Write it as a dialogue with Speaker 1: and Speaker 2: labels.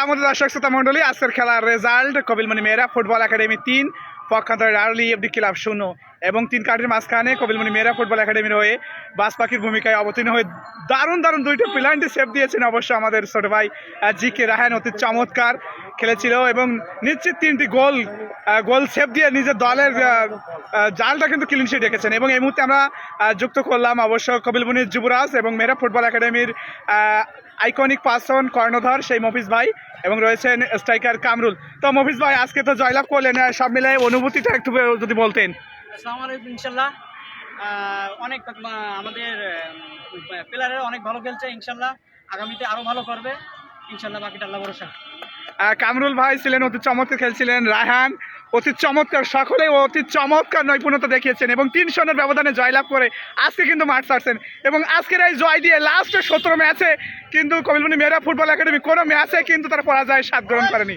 Speaker 1: আমাদের দর্শক শ্রোতা মন্ডলী, আজকের খেলার রেজাল্ট কপিলমুনি মেয়েরা ফুটবল একাডেমি 3, পক্ষান্তরে আর্লি এফডি ক্লাব 0 এবং 3 কার্ডের মাঝখানে কপিলমুনি মেয়েরা ফুটবল একাডেমির হয়ে বাস পাখির ভূমিকায় অবতীর্ণ হয়ে দারুণ দুইটা পেনাল্টি সেভ দিয়েছেন অবশ্য আমাদের ছোট ভাই জি.কে. রায়হান। অতি চমৎকার খেলেছিল এবং নিশ্চিত 3টি গোল সেভ দিয়ে নিজের দলের জালটা কিন্তু ক্লিন শিট রেখেছেন। এবং এই মুহূর্তে আমরা যুক্ত করলাম অবশ্য কপিলমুনির যুবরাজ এবং মেয়েরা ফুটবল একাডেমির আইকনিক পার্সন কর্ণধর সেই মফিজ ভাই এবং রয়েছেন স্ট্রাইকার কামরুল। তো মফিজ ভাই, আজকে তো জয়লাভ করলেন, সব মিলে অনুভূতিটা একটু যদি বলতেন।
Speaker 2: আসসালামু আলাইকুম। ইনশাল্লাহ অনেক আমাদের প্লেয়াররা অনেক ভালো খেলছে, ইনশাল্লাহ আগামীতে আরো ভালো করবে, ইনশাল্লাহ বাকিটা আল্লাহ ভরসা।
Speaker 1: কামরুল ভাই ছিলেন অতি চমৎকার খেলছিলেন, রায়হান অতি চমৎকার, সকলেই অতি চমৎকার নৈপুণ্যতা দেখিয়েছেন এবং 3 রানের ব্যবধানে জয়লাভ করে আজকে কিন্তু মাঠ ছাড়ছেন। এবং আজকের এই জয় দিয়ে লাস্টে 17 ম্যাচে কিন্তু কপিলমুনি মেয়েরা ফুটবল একাডেমি কোনো ম্যাচে কিন্তু তারা পরাজয় স্বাদ গ্রহণ করেনি।